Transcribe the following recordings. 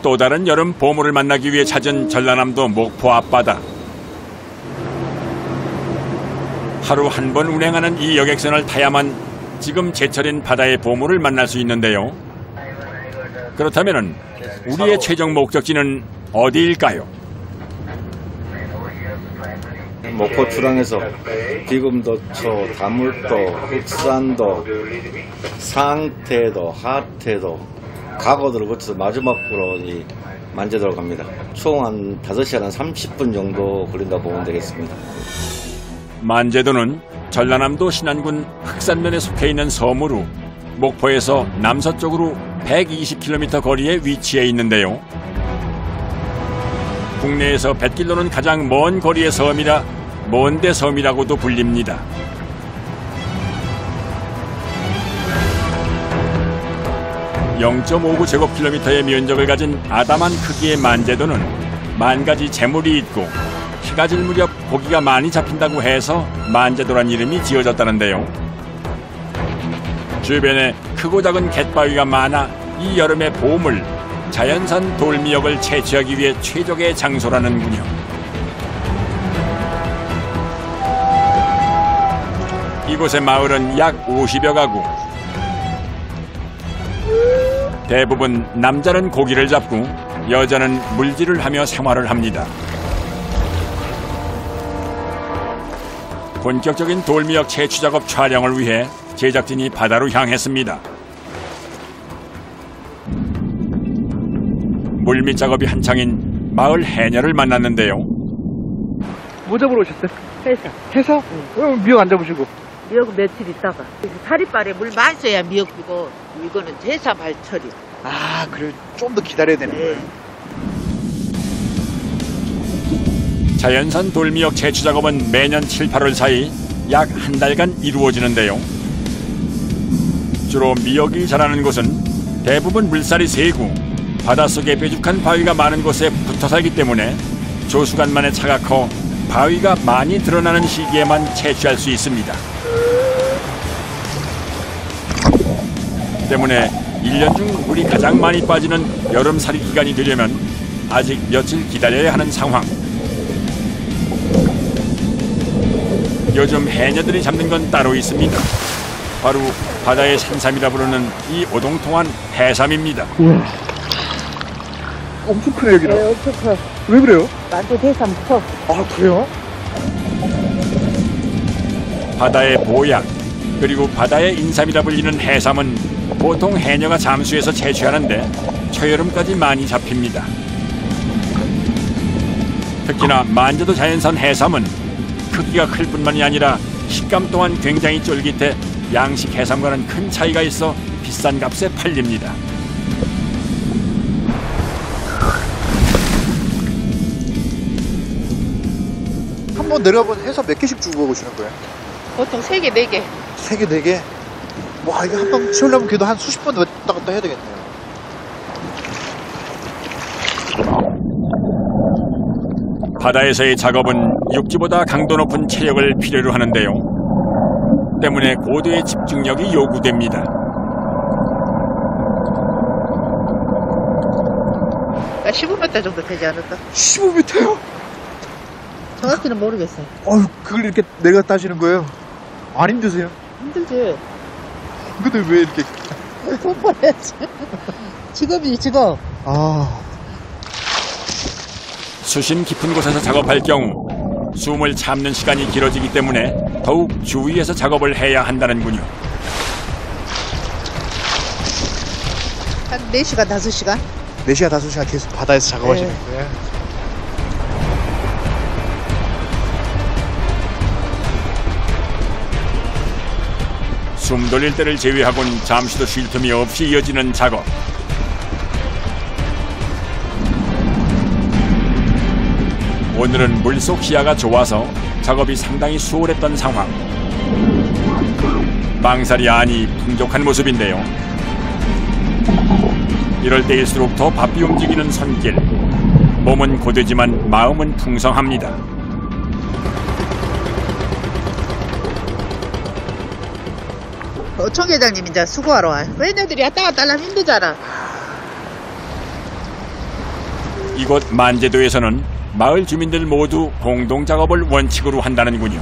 또 다른 여름 보물을 만나기 위해 찾은 전라남도 목포 앞바다. 하루 한 번 운행하는 이 여객선을 타야만 지금 제철인 바다의 보물을 만날 수 있는데요. 그렇다면 우리의 최종 목적지는 어디일까요? 목포 출항에서 비금도초, 다물도, 흑산도, 상태도, 하태도, 가고도를 거쳐서 마지막으로 이 만제도로 갑니다. 총 한 5시간 한 30분 정도 걸린다고 보면 되겠습니다. 만제도는 전라남도 신안군 흑산면에 속해 있는 섬으로 목포에서 남서쪽으로 120km 거리에 위치해 있는데요. 국내에서 뱃길로는 가장 먼 거리의 섬이라 먼대섬이라고도 불립니다. (0.59제곱킬로미터의) 면적을 가진 아담한 크기의 만제도는 만가지 재물이 있고 해가 질 무렵 고기가 많이 잡힌다고 해서 만제도란 이름이 지어졌다는데요. 주변에 크고 작은 갯바위가 많아 이 여름의 보물, 자연산 돌미역을 채취하기 위해 최적의 장소라는군요. 이곳의 마을은 약 50여 가구. 대부분 남자는 고기를 잡고 여자는 물질을 하며 생활을 합니다. 본격적인 돌미역 채취 작업 촬영을 위해 제작진이 바다로 향했습니다. 물밑 작업이 한창인 마을 해녀를 만났는데요. 뭐 잡으러 오셨어요? 해서. 해서? 응. 미역 안 잡으시고? 미역은 며칠 있다가. 사리발에 물 마셔야 미역 주고, 이거는 제사 발처리. 아, 그래. 좀 더 기다려야 되는 거예요. 자연산 돌미역 채취 작업은 매년 7, 8월 사이 약 한 달간 이루어지는데요. 주로 미역이 자라는 곳은 대부분 물살이 세고 바닷속에 뾰족한 바위가 많은 곳에 붙어 살기 때문에 조수간만에 차가 커 바위가 많이 드러나는 시기에만 채취할 수 있습니다. 때문에 1년 중 물이 가장 많이 빠지는 여름살이 기간이 되려면 아직 며칠 기다려야 하는 상황. 요즘 해녀들이 잡는 건 따로 있습니다. 바로 바다의 산삼이라 부르는 이 오동통한 해삼입니다. 우와. 엄청 크네, 여기는. 네, 엄청 커. 왜 그래요? 만도 대삼 커. 아, 그래요? 바다의 보약, 그리고 바다의 인삼이라 불리는 해삼은 보통 해녀가 잠수해서 채취하는데 초여름까지 많이 잡힙니다. 특히나 만제도 자연산 해삼은 크기가 클 뿐만이 아니라 식감 또한 굉장히 쫄깃해 양식 해삼과는 큰 차이가 있어 비싼 값에 팔립니다. 한번 내려가면 해서 몇 개씩 주고 오시는 거예요? 보통 3개, 4개. 3개, 4개? 와, 이거 한 번 치우려면 그래도 한 수십 번 왔다 갔다 해야 되겠네요. 바다에서의 작업은 육지보다 강도 높은 체력을 필요로 하는데요. 때문에 고도의 집중력이 요구됩니다. 15m 정도 되지 않을까? 15m요? 정확히는 모르겠어요. 어휴, 그걸 이렇게 내려갔다 하시는 거예요? 안 힘드세요? 힘들지? 근데 왜 이렇게. 돈 벌어야지. 직업이지, 직업. 아. 수심 깊은 곳에서 작업할 경우 숨을 참는 시간이 길어지기 때문에 더욱 주의해서 작업을 해야 한다는군요. 한 4시간, 5시간? 4시간, 5시간 계속 바다에서 작업하시는 네. 거예요? 숨 돌릴 때를 제외하곤 잠시도 쉴 틈이 없이 이어지는 작업. 오늘은 물속 시야가 좋아서 작업이 상당히 수월했던 상황. 망살이 아니 풍족한 모습인데요. 이럴 때일수록 더 바삐 움직이는 손길. 몸은 고되지만 마음은 풍성합니다. 청 회장님 이제 수고하러 와. 왜냐들이 왔다 갔다 하려면 힘들잖아. 이곳 만제도에서는 마을 주민들 모두 공동 작업을 원칙으로 한다는군요.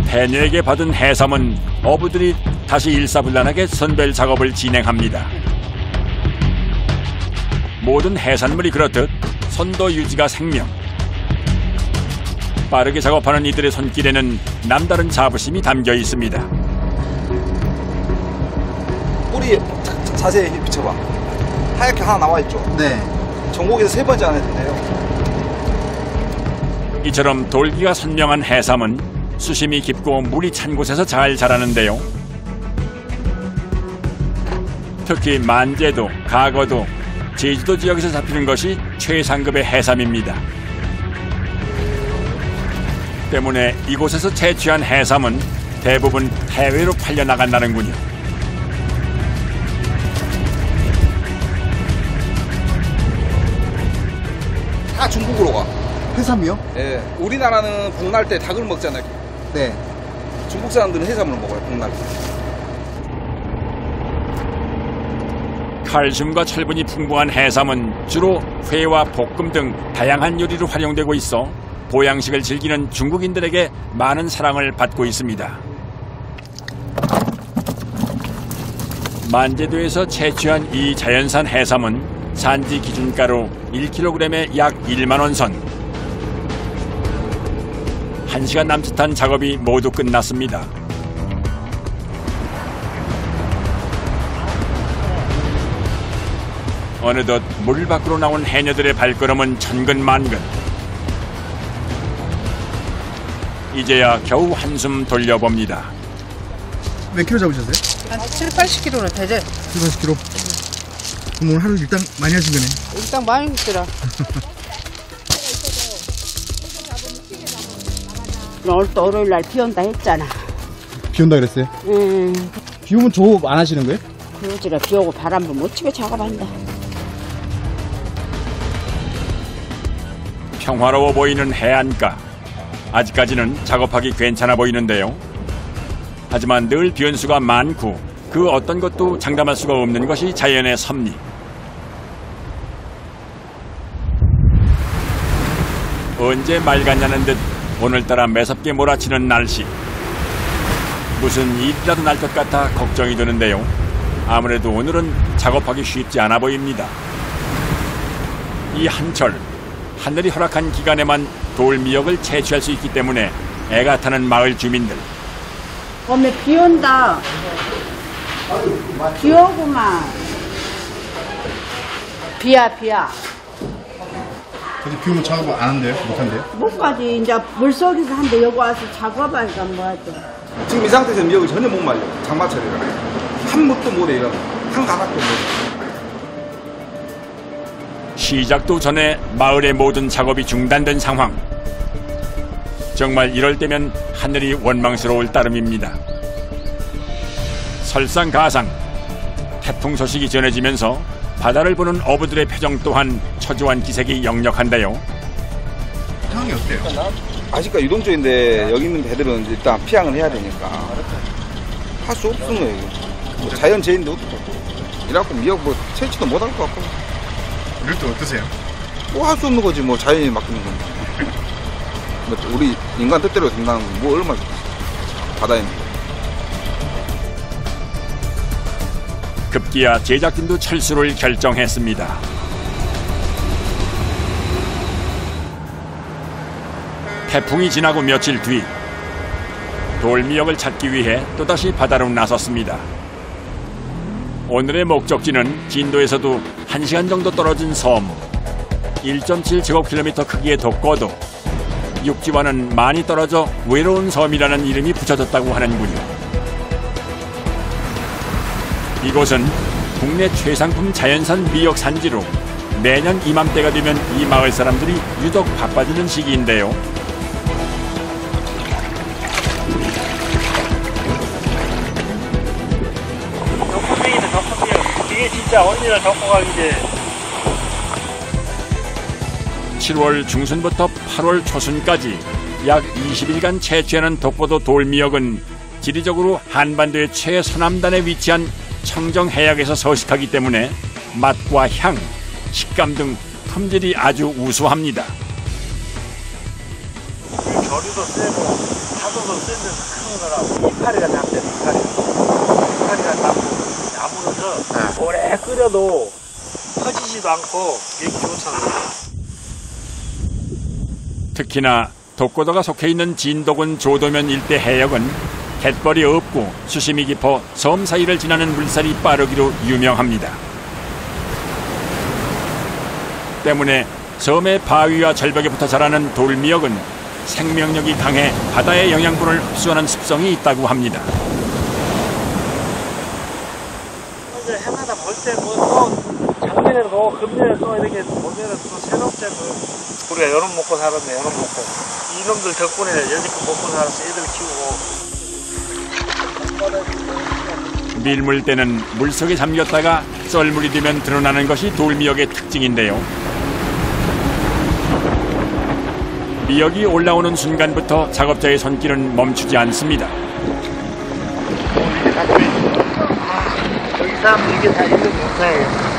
해녀에게 받은 해삼은 어부들이 다시 일사불란하게 선별 작업을 진행합니다. 모든 해산물이 그렇듯 선도 유지가 생명. 빠르게 작업하는 이들의 손길에는 남다른 자부심이 담겨 있습니다. 뿌리 자세히 비춰봐. 하얗게 하나 나와 있죠. 네. 전국에서 3번째 안에 드네요. 이처럼 돌기가 선명한 해삼은 수심이 깊고 물이 찬 곳에서 잘 자라는데요. 특히 만제도, 가거도, 제주도 지역에서 잡히는 것이 최상급의 해삼입니다. 때문에 이곳에서 채취한 해삼은 대부분 해외로 팔려나간다는군요. 다 중국으로 가. 해삼이요? 예. 우리나라는 복날 때 닭을 먹잖아요. 네. 중국 사람들은 해삼을 먹어요, 복날 때. 칼슘과 철분이 풍부한 해삼은 주로 회와 볶음 등 다양한 요리로 활용되고 있어 보양식을 즐기는 중국인들에게 많은 사랑을 받고 있습니다. 만제도에서 채취한 이 자연산 해삼은 산지 기준가로 1kg에 약 1만 원 선. 1시간 남짓한 작업이 모두 끝났습니다. 어느덧 물 밖으로 나온 해녀들의 발걸음은 천근만근. 이제야 겨우 한숨 돌려봅니다. 몇 킬로 잡으셨어요? 한 7, 80kg는 되죠. 70kg. 그럼 오늘 하루 일단 많이 하신 거네. 일단 많이 했더라. 오늘 또 월요일 날 비 온다 했잖아. 비 온다 그랬어요? 비 오면 조업 안 하시는 거예요? 그러지라 비 오고 바람 불면 어떻게 작업한다. 평화로워 보이는 해안가. 아직까지는 작업하기 괜찮아 보이는데요. 하지만 늘 변수가 많고 그 어떤 것도 장담할 수가 없는 것이 자연의 섭리. 언제 맑았냐는 듯 오늘따라 매섭게 몰아치는 날씨. 무슨 일이라도 날 것 같아 걱정이 되는데요. 아무래도 오늘은 작업하기 쉽지 않아 보입니다. 이 한철, 하늘이 허락한 기간에만 돌미역을 채취할 수 있기 때문에 애가 타는 마을 주민들. 어메 비 온다. 비 오구만. 비야. 근데 비 오면 작업 안 한대요? 못 한대요? 못 가지. 이제 물속에서 한데 여기 와서 작업하니까 뭐하죠. 지금 이 상태에서 미역을 전혀 못 말려. 장마철이라. 한 묻도 못해, 이거. 한 가닥도 못해. 시작도 전에 마을의 모든 작업이 중단된 상황. 정말 이럴 때면 하늘이 원망스러울 따름입니다. 설상가상, 태풍 소식이 전해지면서 바다를 보는 어부들의 표정 또한 초조한 기색이 역력한데요. 상황이 어때요? 아직까지 유동적인데 여기 있는 배들은 일단 피항을 해야 되니까 할 수 없는 거예요. 뭐 자연 재해인데 어떡해. 이래갖고 미역 뭐 채취도 못 할 것 같고 이럴 때 어떠세요? 뭐 할 수 없는 거지. 뭐 자연이 맡기는 건데. 뭐 우리 인간 뜻대로 된다는 뭐 얼마나 바다에. 급기야 제작진도 철수를 결정했습니다. 태풍이 지나고 며칠 뒤 돌미역을 찾기 위해 또다시 바다로 나섰습니다. 오늘의 목적지는 진도에서도 1시간 정도 떨어진 섬. 1.7제곱킬로미터 크기의 독거도. 육지와는 많이 떨어져 외로운 섬이라는 이름이 붙여졌다고 하는군요. 이곳은 국내 최상품 자연산 미역 산지로 매년 이맘때가 되면 이 마을 사람들이 유독 바빠지는 시기인데요. 덕분이네 덕분이요. 이게 진짜 언니랑 덕고 가기지. 7월 중순부터 8월 초순까지 약 20일간 채취하는 독보도 돌미역은 지리적으로 한반도의 최서남단에 위치한 청정해역에서 서식하기 때문에 맛과 향, 식감 등 품질이 아주 우수합니다. 결유도 세고 파도도 센 데서 큰 거라 이파리가 작대. 이파리가 작고 아무래도 오래 끓여도 퍼지지도 않고 되게 좋잖아요. 특히나 독고도가 속해 있는 진도군 조도면 일대 해역은 갯벌이 없고 수심이 깊어 섬 사이를 지나는 물살이 빠르기로 유명합니다. 때문에 섬의 바위와 절벽에 붙어 자라는 돌미역은 생명력이 강해 바다의 영양분을 흡수하는 습성이 있다고 합니다. 이제 해마다 볼 때 또 작년에도 금년에도 이렇게 보면은 또 새롭게 우리가 여름 먹고 살았네. 여름 먹고 이놈들 덕분에 여지껏 먹고 살아서 애들 키우고. 밀물 때는 물속에 잠겼다가 썰물이 되면 드러나는 것이 돌미역의 특징인데요. 미역이 올라오는 순간부터 작업자의 손길은 멈추지 않습니다. 여기 사람들 이게 다 있는 농사예요.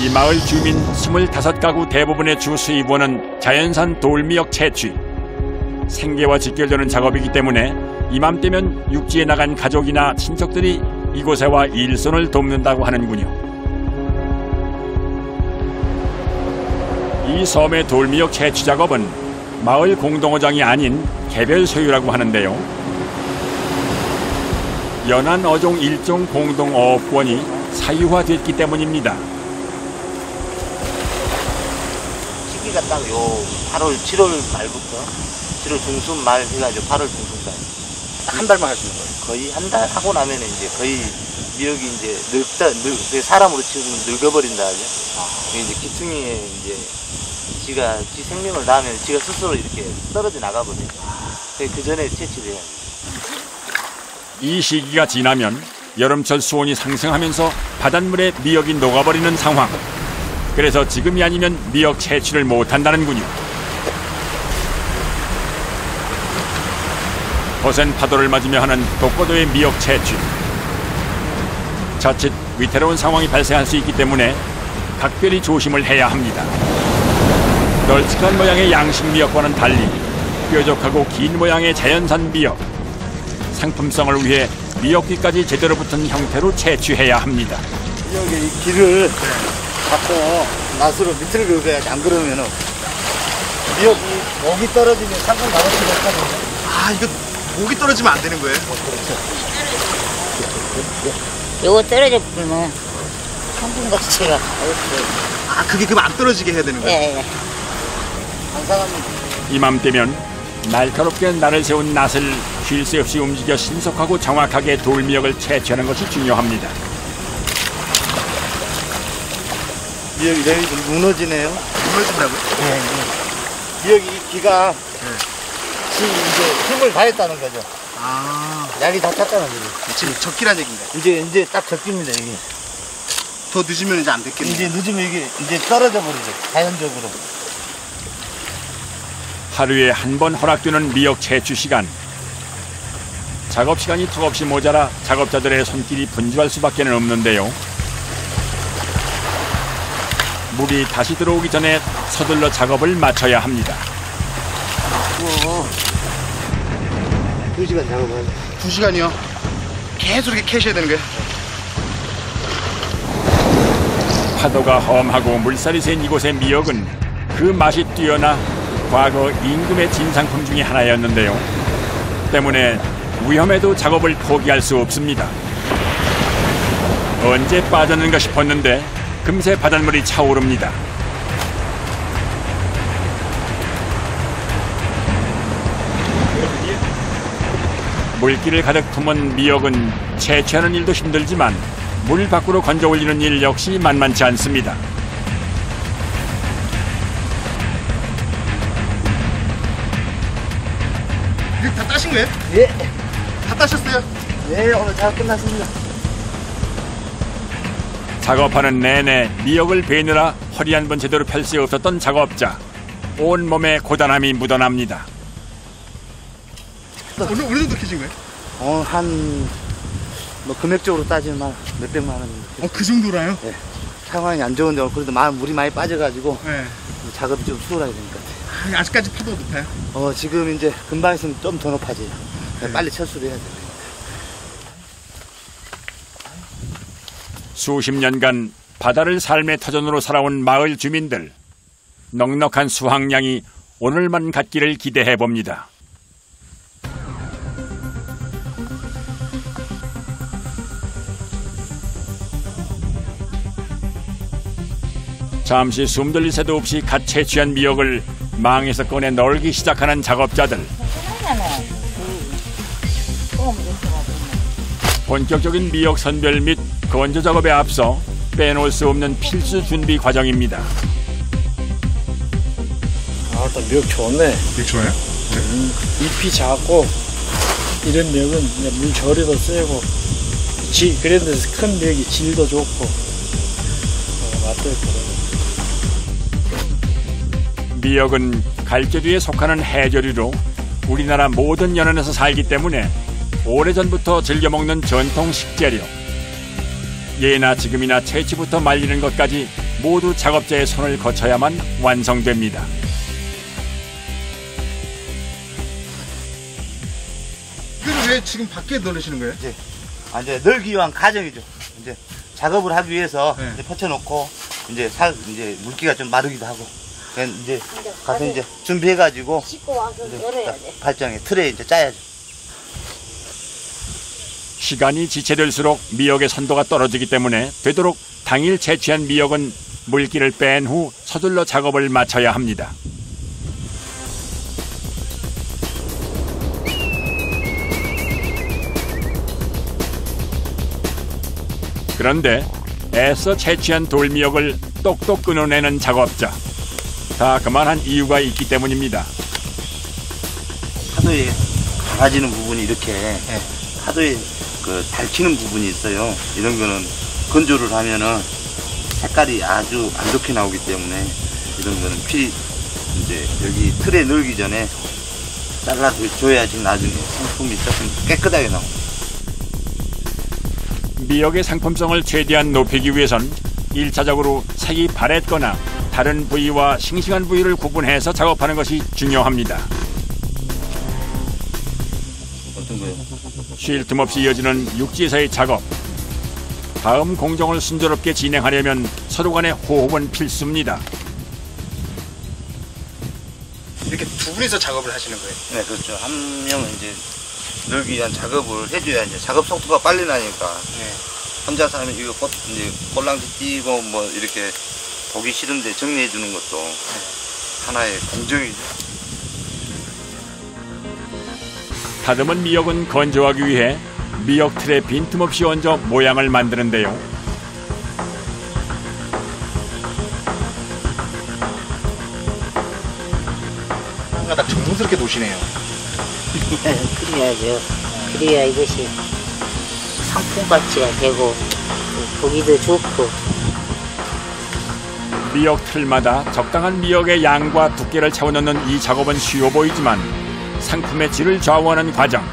이 마을 주민 25가구 대부분의 주 수입원은 자연산 돌미역 채취. 생계와 직결되는 작업이기 때문에 이맘때면 육지에 나간 가족이나 친척들이 이곳에 와 일손을 돕는다고 하는군요. 이 섬의 돌미역 채취 작업은 마을 공동어장이 아닌 개별 소유라고 하는데요. 연안 어종 일종 공동어업권이 사유화됐기 때문입니다. 시기가 딱 요 8월, 7월 말부터 7월 중순 말 해가지고 8월 중순까지 한 달만 할 수 있는 거예요? 거의 한 달 하고 나면 이제 거의 미역이 이제 사람으로 치면 늙어버린다 하죠. 이제 기퉁이에 이제 지가 지 생명을 다하면 지가 스스로 이렇게 떨어져 나가버려요. 그 전에 채취를 해야 돼요. 이 시기가 지나면 여름철 수온이 상승하면서 바닷물에 미역이 녹아버리는 상황. 그래서 지금이 아니면 미역 채취를 못한다는군요. 거센 파도를 맞으며 하는 독고도의 미역 채취. 자칫 위태로운 상황이 발생할 수 있기 때문에 각별히 조심을 해야 합니다. 널찍한 모양의 양식 미역과는 달리 뾰족하고 긴 모양의 자연산 미역. 상품성을 위해 미역귀까지 제대로 붙은 형태로 채취해야 합니다. 여기 이 길을 잡고 낫으로 밑을 긁어야지. 안 그러면은 미역이 목이 떨어지면 상품 나가지 못하거든요. 아, 이거 목이 떨어지면 안 되는 거예요? 요거 떨어져 버리면 상품 가치가. 아, 그게 그럼 안 떨어지게 해야 되는 거예요? 예. 이맘때면 날카롭게 날을 세운 낫을 쉴 새 없이 움직여 신속하고 정확하게 돌미역을 채취하는 것이 중요합니다. 미역이 내일 무너지네요. 무너진다고요? 네. 미역이 기가 지금 이제 힘을 다했다는 거죠. 아. 약이 다 찼다는 거죠. 지금 적기란 얘기인가요? 이제 딱 적깁니다, 이게. 더 늦으면 이제 안 됐겠네요. 이제 늦으면 이게 이제 떨어져 버리죠, 자연적으로. 하루에 한 번 허락되는 미역 채취 시간. 작업 시간이 턱없이 모자라 작업자들의 손길이 분주할 수밖에 없는데요. 물이 다시 들어오기 전에 서둘러 작업을 마쳐야 합니다. 2시간 작업을. 2시간이요? 계속 이렇게 캐셔야 되는 거예요? 파도가 험하고 물살이 센 이곳의 미역은 그 맛이 뛰어나 과거 임금의 진상품 중에 하나였는데요. 때문에 위험해도 작업을 포기할 수 없습니다. 언제 빠졌는가 싶었는데 금세 바닷물이 차오릅니다. 물기를 가득 품은 미역은 채취하는 일도 힘들지만 물 밖으로 건져 올리는 일 역시 만만치 않습니다. 이거 다 따신 거예요? 예. 다 따셨어요? 네, 오늘 작업 끝났습니다. 작업하는 내내 미역을 베느라 허리 한 번 제대로 펼 수 없었던 작업자. 온몸에 고단함이 묻어납니다. 어느 정도 캐신 거예요? 뭐 금액적으로 따지면 몇백만 원. 그 정도라요? 네. 상황이 안 좋은데 그래도 물이 많이 빠져가지고 네. 작업이 좀 수월해야 될 것 같아요. 아직까지 파도가 높아요? 지금 이제 금방 있으면 좀 더 높아져요. 네. 빨리 철수를 해야 돼요. 수십 년간 바다를 삶의 터전으로 살아온 마을 주민들. 넉넉한 수확량이 오늘만 갖기를 기대해 봅니다. 잠시 숨돌릴 새도 없이 갓 채취한 미역을 망에서 꺼내 널기 시작하는 작업자들. 본격적인 미역 선별 및 건조 작업에 앞서 빼놓을 수 없는 필수 준비 과정입니다. 일단 미역 좋네. 미역 좋아요? 잎이 작고 이런 미역은 물 절이도 세고 그런데 큰 미역이 질도 좋고 맛도 있고. 미역은 갈조류에 속하는 해조류로 우리나라 모든 연안에서 살기 때문에 오래전부터 즐겨 먹는 전통 식재료. 예나 지금이나 채취부터 말리는 것까지 모두 작업자의 손을 거쳐야만 완성됩니다. 그래서 왜 지금 밖에 넣으시는 거예요? 이제 널기 위한 과정이죠. 이제 작업을 하기 위해서 네. 이제 펼쳐놓고 이제 물기가 좀 마르기도 하고. 이제 가서 이제 준비해가지고 씻고 와서 열어야 돼. 발장에 틀에 이제 짜야죠. 시간이 지체될수록 미역의 선도가 떨어지기 때문에 되도록 당일 채취한 미역은 물기를 뺀 후 서둘러 작업을 마쳐야 합니다. 그런데 애써 채취한 돌미역을 똑똑 끊어내는 작업자. 다 그만한 이유가 있기 때문입니다. 파도에 갈라지는 부분이 이렇게 파도에 닳히는 부분이 있어요. 이런 거는 건조를 하면은 색깔이 아주 안 좋게 나오기 때문에 이런 거는 이제 여기 틀에 넣기 전에 잘라줘야지 나중에 상품이 조금 깨끗하게 나옵니다. 미역의 상품성을 최대한 높이기 위해선 1차적으로 색이 바랬거나 다른 부위와 싱싱한 부위를 구분해서 작업하는 것이 중요합니다. 어떤 거요? 쉴 틈 없이 이어지는 육지에서의 작업. 다음 공정을 순조롭게 진행하려면 서로 간의 호흡은 필수입니다. 이렇게 두 분이서 작업을 하시는 거예요? 네, 그렇죠. 한 명은 이제 널기 위한 작업을 해줘야 이제 작업 속도가 빨리 나니까. 혼자서 하면 이제 꼴랑지 띄고 뭐 이렇게 보기 싫은데 정리해 주는 것도 하나의 공정이죠. 다듬은 미역은 건조하기 위해 미역 틀에 빈틈없이 얹어 모양을 만드는데요. 뭔가 딱 정성스럽게 놓으시네요. 그래야죠. 그래야 이것이 상품 가치가 되고 보기도 좋고. 미역 틀마다 적당한 미역의 양과 두께를 채워넣는 이 작업은 쉬워 보이지만 상품의 질을 좌우하는 과정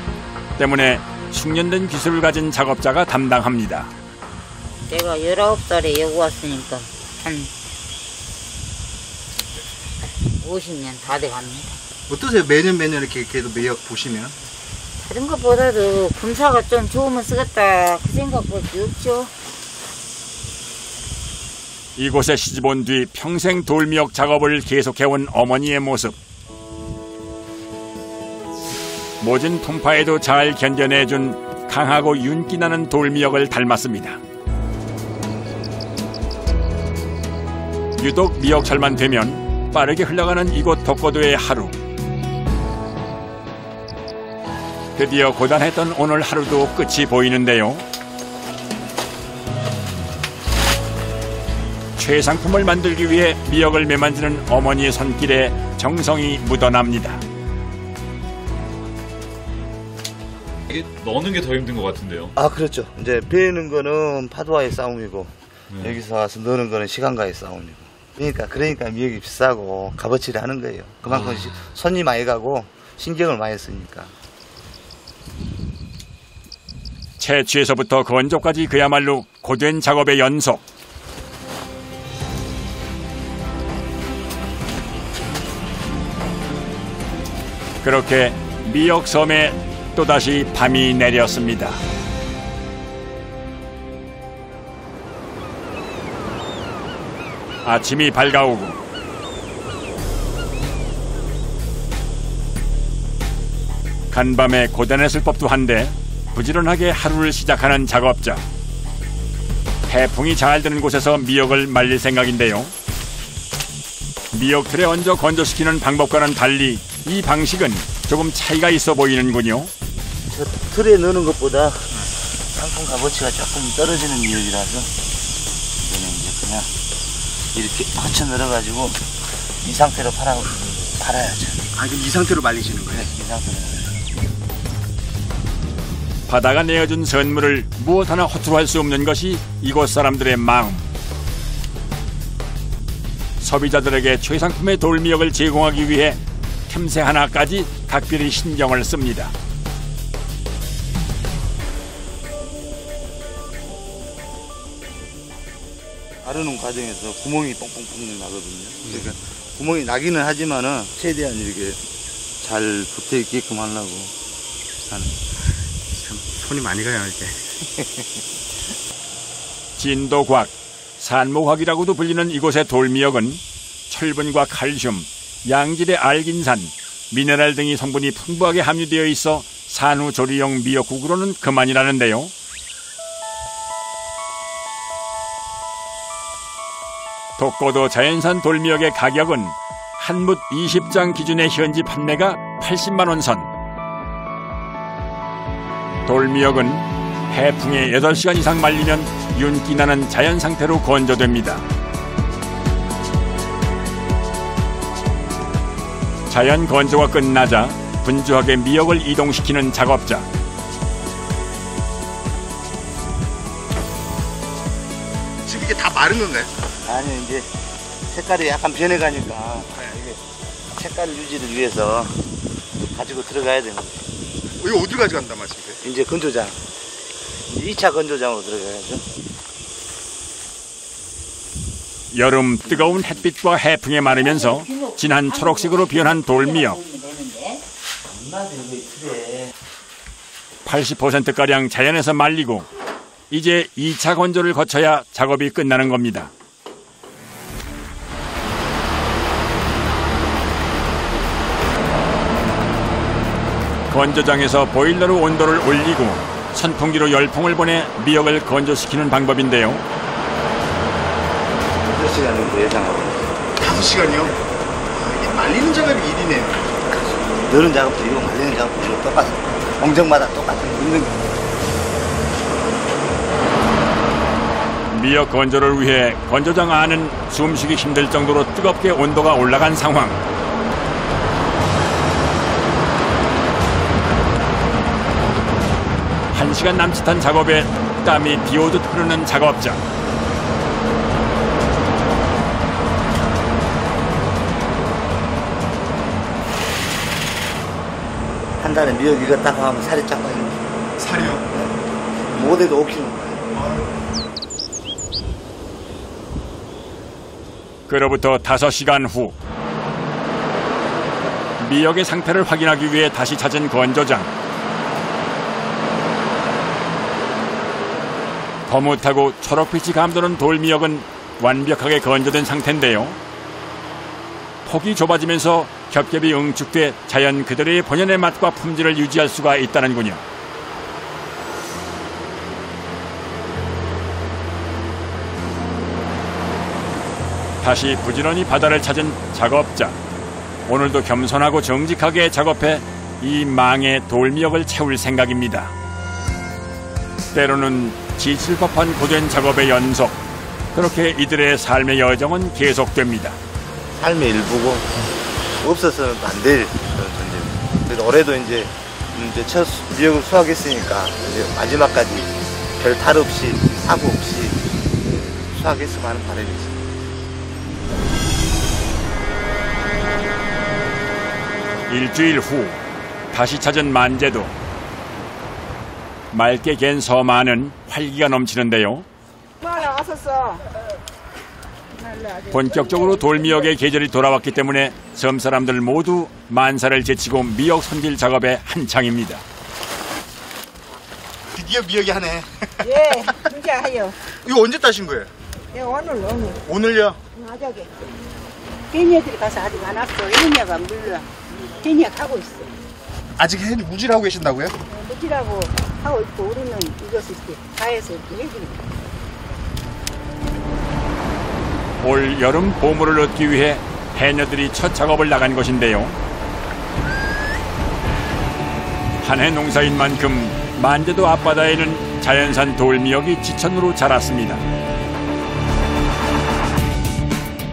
때문에 숙련된 기술을 가진 작업자가 담당합니다. 내가 19살에 여기 왔으니까 한 50년 다 돼갑니다. 어떠세요? 매년 이렇게 계속 미역 보시면? 다른 것보다도 금사가 좀 좋으면 쓰겠다 그 생각밖에 없죠. 이곳에 시집 온 뒤 평생 돌미역 작업을 계속해온 어머니의 모습. 모진 풍파에도 잘 견뎌내준 강하고 윤기나는 돌미역을 닮았습니다. 유독 미역철만 되면 빠르게 흘러가는 이곳 독거도의 하루. 드디어 고단했던 오늘 하루도 끝이 보이는데요. 최상품을 만들기 위해 미역을 매만지는 어머니의 손길에 정성이 묻어납니다. 이게 넣는 게 더 힘든 것 같은데요. 아, 그렇죠. 이제 베는 거는 파도와의 싸움이고 여기서 와서 넣는 거는 시간과의 싸움이고. 그러니까 미역이 비싸고 값어치를 하는 거예요. 그만큼 손이 많이 가고 신경을 많이 쓰니까. 채취에서부터 건조까지 그야말로 고된 작업의 연속. 그렇게 미역섬에 또다시 밤이 내렸습니다. 아침이 밝아오고 간밤에 고단했을 법도 한데 부지런하게 하루를 시작하는 작업자. 해풍이 잘 드는 곳에서 미역을 말릴 생각인데요. 미역 틀에 얹어 건조시키는 방법과는 달리 이 방식은 조금 차이가 있어 보이는군요. 저 틀에 넣는 것보다 상품 값어치가 조금 떨어지는 미역이라서 이거는 이제 그냥 이렇게 거쳐 넣어가지고 이 상태로 팔아야죠. 아, 그럼 이 상태로 말리시는 거예요? 이 상태로. 바다가 내어준 선물을 무엇 하나 허투루 할 수 없는 것이 이곳 사람들의 마음. 소비자들에게 최상품의 돌미역을 제공하기 위해 틈새 하나까지 각별히 신경을 씁니다. 가르는 과정에서 구멍이 뻥뻥뻥 나거든요. 그러니까 구멍이 나기는 하지만은 최대한 이렇게 잘 붙어 있게끔 하려고 하는. 참 손이 많이 가요, 이렇게. 진도곽, 산모곽이라고도 불리는 이곳의 돌미역은 철분과 칼슘, 양질의 알긴산, 미네랄 등이 성분이 풍부하게 함유되어 있어 산후 조리용 미역국으로는 그만이라는데요. 독고도 자연산 돌미역의 가격은 한 묻 20장 기준의 현지 판매가 80만 원 선. 돌미역은 해풍에 8시간 이상 말리면 윤기 나는 자연 상태로 건조됩니다. 자연 건조가 끝나자 분주하게 미역을 이동시키는 작업자. 지금 이게 다 마른 건가요? 아니 이제 색깔이 약간 변해가니까 이게 색깔 유지를 위해서 가지고 들어가야 되는데. 이거 어디로 가져간단 말씀이세요? 이제 건조장. 2차 건조장으로 들어가야죠. 여름 뜨거운 햇빛과 해풍에 마르면서 진한 초록색으로 변한 돌미역. 80%가량 자연에서 말리고 이제 2차 건조를 거쳐야 작업이 끝나는 겁니다. 건조장에서 보일러로 온도를 올리고 선풍기로 열풍을 보내 미역을 건조시키는 방법인데요. 5시간 정도 예상하고. 5시간이요? 이게 말리는 작업이 일이네요. 넣는 작업도 이거 말리는 작업도 이거 똑같아요. 공정마다 똑같아요. 있는 거. 미역 건조를 위해 건조장 안은 숨쉬기 힘들 정도로 뜨겁게 온도가 올라간 상황. 한 시간 남짓한 작업에 땀이 비오듯 흐르는 작업자. 한 달에 미역 이거 딱 하면 살이 쫙 빠져요. 살이요? 네. 못해도 5kg. 그로부터 5시간 후 미역의 상태를 확인하기 위해 다시 찾은 건조장. 거뭇하고 초록빛이 감도는 돌미역은 완벽하게 건조된 상태인데요. 폭이 좁아지면서 겹겹이 응축돼 자연 그대로의 본연의 맛과 품질을 유지할 수가 있다는군요. 다시 부지런히 바다를 찾은 작업자. 오늘도 겸손하고 정직하게 작업해 이 망의 돌미역을 채울 생각입니다. 때로는 지칠 법한 고된 작업의 연속. 그렇게 이들의 삶의 여정은 계속됩니다. 삶의 일부고 없어서는 안 될 그런 존재입니다. 그래서 올해도 이제 첫 미역을 수확했으니까 이제 마지막까지 별 탈 없이 사고 없이 수확했으면 하는 바람이 있습니다. 일주일 후 다시 찾은 만제도. 맑게 갠 서마는 활기가 넘치는데요. 본격적으로 돌미역의 계절이 돌아왔기 때문에 섬 사람들 모두 만사를 제치고 미역 손질 작업에 한창입니다. 드디어 미역이 하네. 예, 그게 하여. 이거 언제 따신 거예요? 예, 오늘. 오늘요? 저기. 개미들이 가서 아직 안 왔어. 개미가 물러. 개미가 하고 있어. 아직 무질하고 계신다고요? 무지라고 하고 있고 우리는 이것을 이렇게 다해서 이렇게 해주니까. 올 여름 보물을 얻기 위해 해녀들이 첫 작업을 나간 것인데요. 한 해 농사인 만큼 만제도 앞바다에는 자연산 돌미역이 지천으로 자랐습니다.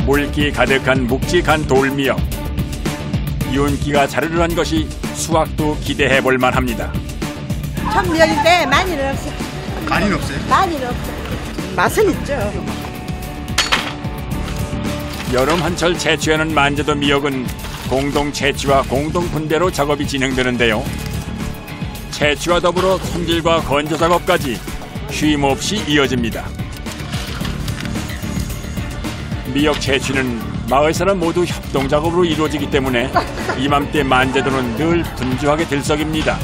물기 가득한 묵직한 돌미역. 윤기가 자르르한 것이 수확도 기대해볼 만합니다. 천미역인데 많이는 없어. 많이는 없어요? 많이는 없어. 맛은 있죠. 여름 한철 채취하는 만제도 미역은 공동 채취와 공동 분대로 작업이 진행되는데요. 채취와 더불어 손질과 건조 작업까지 쉼 없이 이어집니다. 미역 채취는 마을 사람 모두 협동 작업으로 이루어지기 때문에 이맘때 만제도는 늘 분주하게 들썩입니다.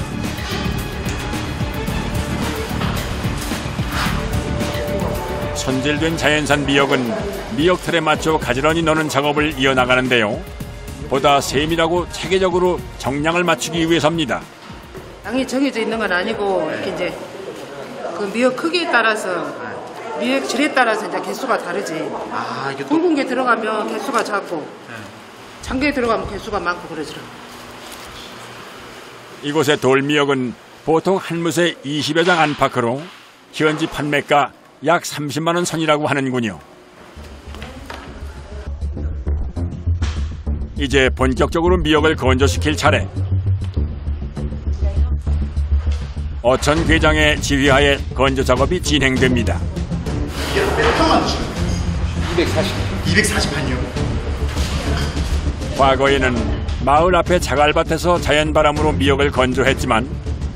손질된 자연산 미역은 미역 틀에 맞춰 가지런히 넣는 작업을 이어나가는데요. 보다 세밀하고 체계적으로 정량을 맞추기 위해서입니다. 양이 정해져 있는 건 아니고 이렇게 이제 그 미역 크기에 따라서 미역 질에 따라서 이제 개수가 다르지. 이게 또 굵은 게 들어가면 개수가 작고 작은 게 들어가면 개수가 많고 그러더라고. 이곳의 돌미역은 보통 한 무새 20여 장 안팎으로 현지 판매가 약 30만 원 선이라고 하는군요. 이제 본격적으로 미역을 건조시킬 차례. 어천 괴장의 지휘하에 건조 작업이 진행됩니다. 이게 몇 평만 드시는 거예요? 240판이요? 과거에는 마을 앞에 자갈밭에서 자연바람으로 미역을 건조했지만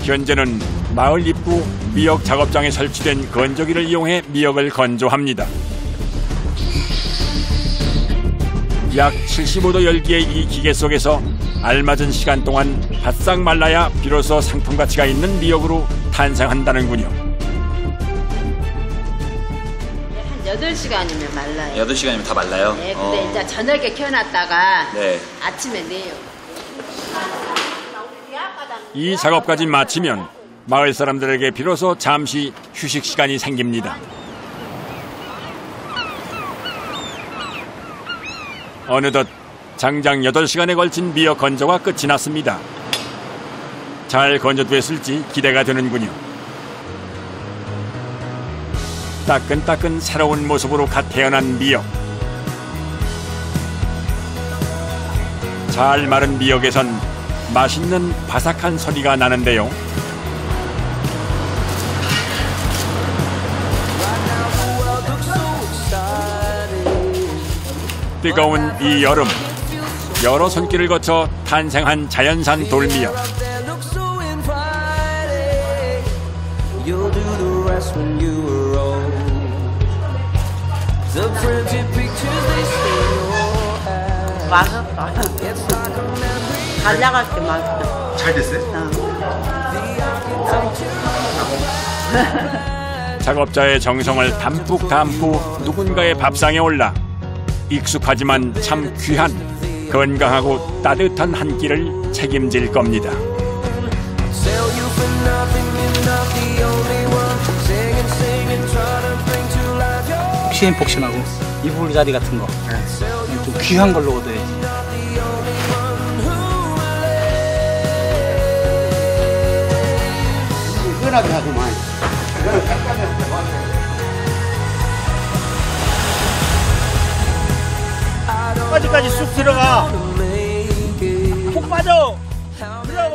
현재는 마을 입구 미역 작업장에 설치된 건조기를 이용해 미역을 건조합니다. 약 75도 열기의 이 기계 속에서 알맞은 시간 동안 바싹 말라야 비로소 상품 가치가 있는 미역으로 탄생한다는군요. 한 8시간이면 말라요. 8시간이면 다 말라요? 네, 근데 이제 저녁에 켜놨다가 네. 아침에 내요. 이 작업까지 마치면 마을 사람들에게 비로소 잠시 휴식 시간이 생깁니다. 어느덧 장장 8시간에 걸친 미역 건조가 끝이 났습니다. 잘 건조됐을지 기대가 되는군요. 따끈따끈 새로운 모습으로 갓 태어난 미역. 잘 마른 미역에선 맛있는 바삭한 소리가 나는데요. 뜨거운 이 여름, 여러 손길을 거쳐 탄생한 자연산 돌미역. 맛있다. 잘 나갈 때 맛있다. 잘 됐어요? 작업자의 정성을 담뿍 누군가의 밥상에 올라 익숙하지만 참 귀한 건강하고 따뜻한 한 끼를 책임질 겁니다. 폭신폭신하고 이불자리 같은 거 좀 귀한 걸로 얻어야지. 시원하게 하구만. 까지까지 쑥 들어가. 푹 빠져. 그래야